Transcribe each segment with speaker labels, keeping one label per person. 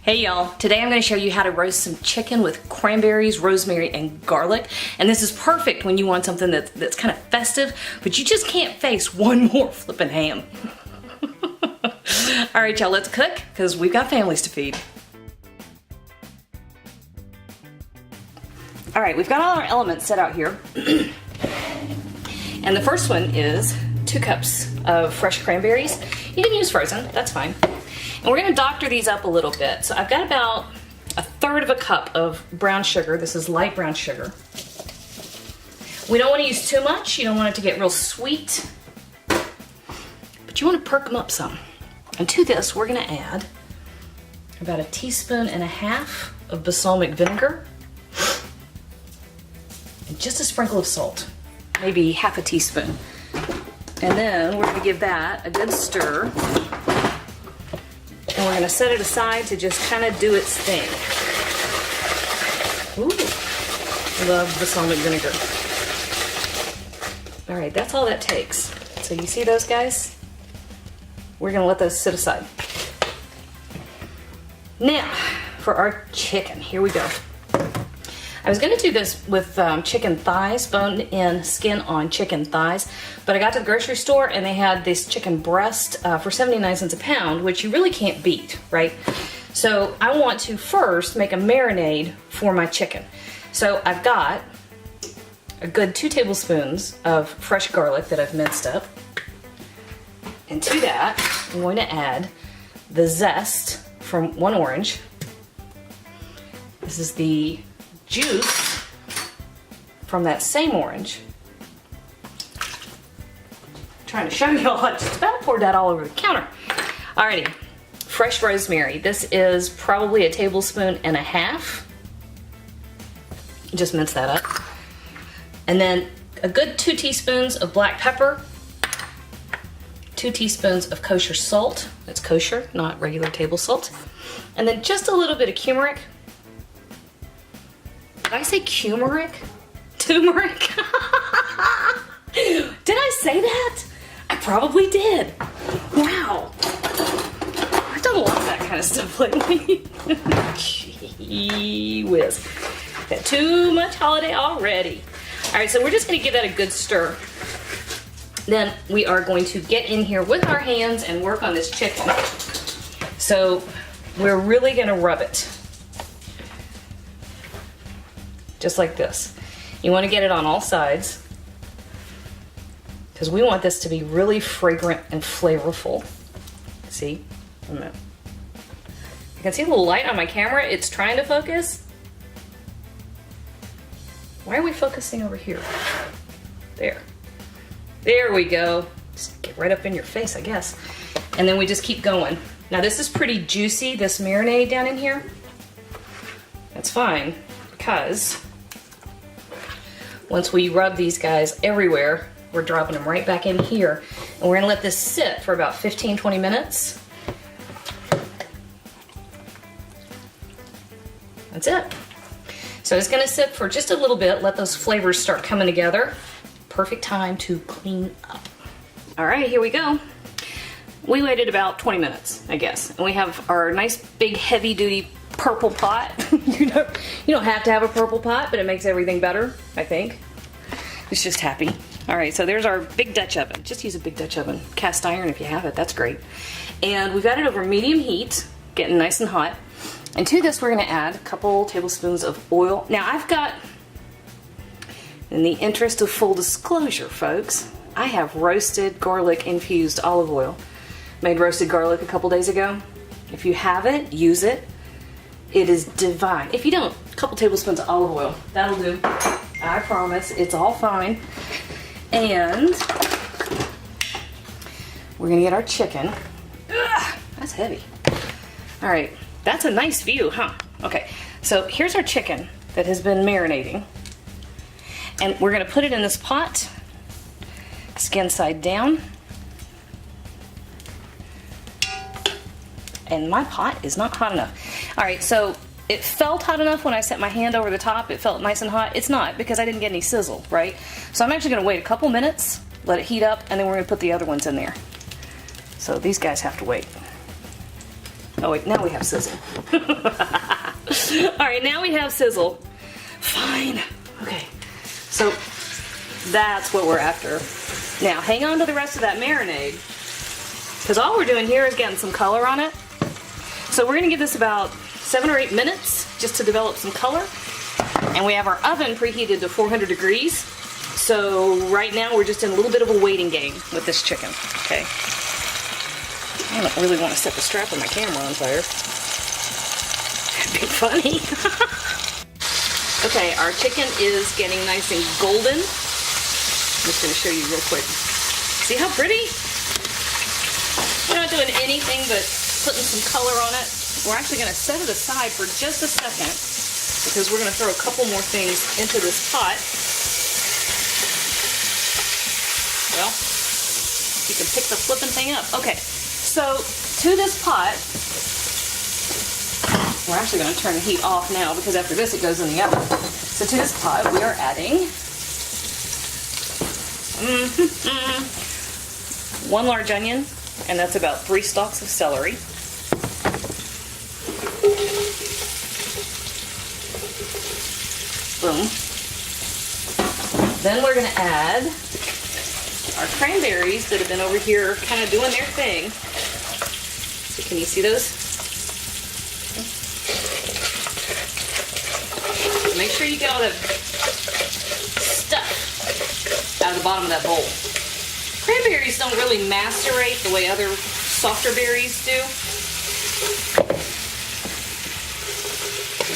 Speaker 1: Hey y'all, today I'm going to show you how to roast some chicken with cranberries, rosemary, and garlic. And this is perfect when you want something that's kind of festive, but you just can't face one more flippin' ham. All right y'all, let's cook because we've got families to feed. All right, we've got all our elements set out here. And the first one is 2 cups of fresh cranberries. You can use frozen, that's fine. And we're gonna doctor these up a little bit. So I've got about 1/3 of a cup of brown sugar. This is light brown sugar. We don't wanna use too much. You don't want it to get real sweet, but you wanna perk them up some. And to this, we're gonna add about 1.5 teaspoons of balsamic vinegar and just a sprinkle of salt, maybe 1/2 teaspoon. And then we're gonna give that a good stir. And we're gonna set it aside to just kind of do its thing. Ooh, love balsamic vinegar. All right, that's all that takes. So you see those guys? We're gonna let those sit aside. Now, for our chicken, here we go. I was gonna do this with chicken thighs, bone-in, skin-on chicken thighs, but I got to the grocery store and they had this chicken breast for 79 cents a pound, which you really can't beat, right? So I want to first make a marinade for my chicken. So I've got a good 2 tablespoons of fresh garlic that I've minced up. And to that, I'm going to add the zest from 1 orange. This is the juice from that same orange. Trying to show y'all, I just about poured that all over the counter. Alrighty, fresh rosemary. This is probably 1.5 tablespoons. Just mince that up. And then a good 2 teaspoons of black pepper, 2 teaspoons of kosher salt. That's kosher, not regular table salt. And then just a little bit of turmeric. Did I say turmeric? Turmeric? Did I say that? I probably did. Wow. I've done a lot of that kind of stuff lately. Gee whiz. Got too much holiday already. All right, so we're just gonna give that a good stir. Then we are going to get in here with our hands and work on this chicken. So we're really gonna rub it. Just like this. You want to get it on all sides because we want this to be really fragrant and flavorful. See? You can see a little light on my camera. It's trying to focus. Why are we focusing over here? There. There we go. Just get right up in your face, I guess. And then we just keep going. Now this is pretty juicy, this marinade down in here. That's fine because once we rub these guys everywhere, we're dropping them right back in here. And we're gonna let this sit for about 15-20 minutes. That's it. So it's gonna sit for just a little bit, let those flavors start coming together. Perfect time to clean up. All right, here we go. We waited about 20 minutes, I guess. And we have our nice big heavy duty purple pot. You don't have to have a purple pot, but it makes everything better, I think. It's just happy. All right, so there's our big Dutch oven. Just use a big Dutch oven. Cast iron if you have it, that's great. And we've got it over medium heat, getting nice and hot. And to this, we're gonna add a couple tablespoons of oil. Now I've got, in the interest of full disclosure, folks, I have roasted garlic infused olive oil. Made roasted garlic a couple days ago. If you have it, use it. It is divine. If you don't, a couple tablespoons of olive oil. That'll do. I promise. It's all fine. And we're gonna get our chicken. Ugh, that's heavy. All right, that's a nice view, huh? Okay, so here's our chicken that has been marinating. And we're gonna put it in this pot, skin side down. And my pot is not hot enough. All right, so it felt hot enough when I set my hand over the top. It felt nice and hot. It's not because I didn't get any sizzle, right? So I'm actually gonna wait a couple minutes, let it heat up, and then we're gonna put the other ones in there. So these guys have to wait. Oh wait, now we have sizzle. All right, now we have sizzle. Fine. Okay, so that's what we're after. Now hang on to the rest of that marinade, because all we're doing here is getting some color on it. So we're gonna give this about 7 or 8 minutes just to develop some color. And we have our oven preheated to 400 degrees. So right now we're just in a little bit of a waiting game with this chicken, okay? I don't really want to set the strap of my camera on fire. That'd be funny. Okay, our chicken is getting nice and golden. I'm just going to show you real quick. See how pretty? We're not doing anything but putting some color on it. We're actually going to set it aside for just a second because we're going to throw a couple more things into this pot. Well, you can pick the flipping thing up. Okay, so to this pot, we're actually going to turn the heat off now because after this it goes in the oven. So to this pot we are adding 1 large onion, and that's about 3 stalks of celery. Boom. Then we're going to add our cranberries that have been over here kind of doing their thing. So can you see those? So make sure you get all the stuff out of the bottom of that bowl. Cranberries don't really macerate the way other softer berries do.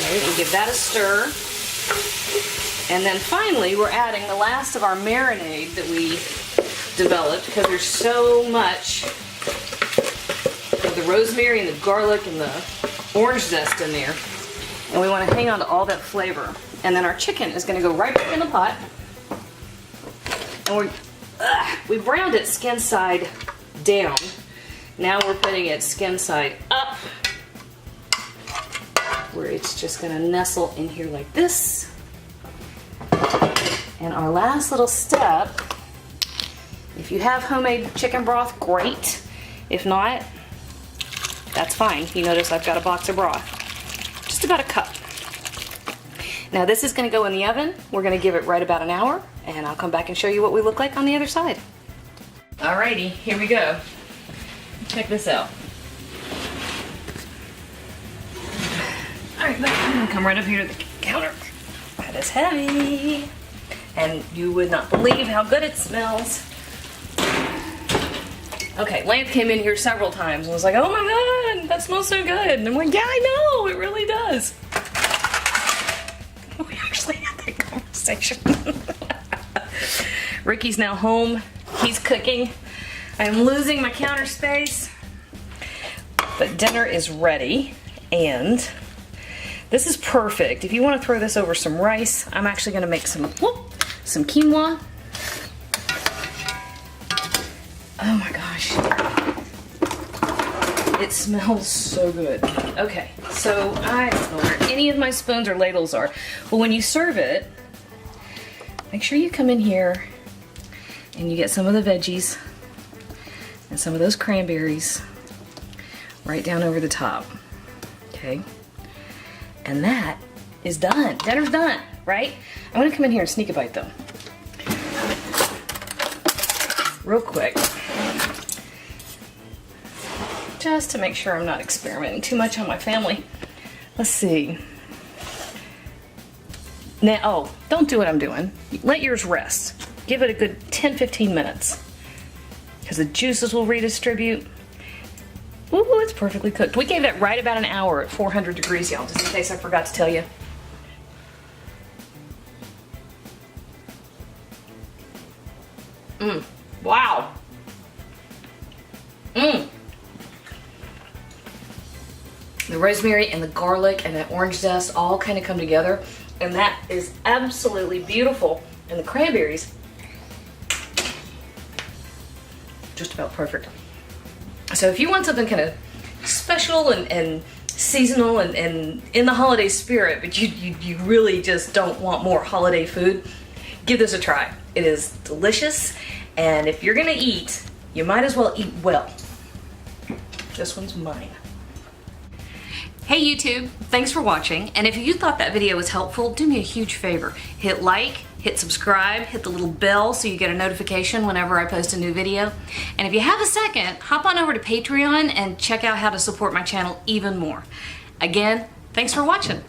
Speaker 1: Right, we'll give that a stir. And then finally, we're adding the last of our marinade that we developed because there's so much of the rosemary and the garlic and the orange zest in there. And we want to hang on to all that flavor. And then our chicken is going to go right back in the pot. And we browned it skin side down. Now we're putting it skin side up, where it's just going to nestle in here like this. And our last little step, if you have homemade chicken broth, great. If not, that's fine. You notice I've got a box of broth. Just about a cup. Now this is going to go in the oven. We're going to give it right about an hour, and I'll come back and show you what we look like on the other side. Alrighty, here we go. Check this out. Alright, I'm going to come right up here to the counter. That is heavy. And you would not believe how good it smells. Okay, Lance came in here several times and was like, oh my god, that smells so good. And I'm like, yeah, I know, it really does. We actually had that conversation. Ricky's now home. He's cooking. I'm losing my counter space. But dinner is ready, and this is perfect. If you want to throw this over some rice, I'm actually going to make some quinoa. Oh my gosh. It smells so good. Okay, so I don't know where any of my spoons or ladles are. But when you serve it, make sure you come in here and you get some of the veggies and some of those cranberries right down over the top. Okay? And that is done. Dinner's done, right? I'm gonna come in here and sneak a bite though. Real quick. Just to make sure I'm not experimenting too much on my family. Let's see. Now, oh, don't do what I'm doing. Let yours rest. Give it a good 10-15 minutes. Because the juices will redistribute. Ooh, it's perfectly cooked. We gave it right about an hour at 400 degrees, y'all, just in case I forgot to tell you. Wow. The rosemary and the garlic and the orange zest all kind of come together, and that is absolutely beautiful. And the cranberries, just about perfect. So if you want something kind of special and seasonal and in the holiday spirit, but you really just don't want more holiday food, give this a try. It is delicious, and if you're gonna eat, you might as well eat well. This one's mine. Hey YouTube, thanks for watching, and if you thought that video was helpful, do me a huge favor. Hit like, hit subscribe, hit the little bell so you get a notification whenever I post a new video. And if you have a second, hop on over to Patreon and check out how to support my channel even more. Again, thanks for watching.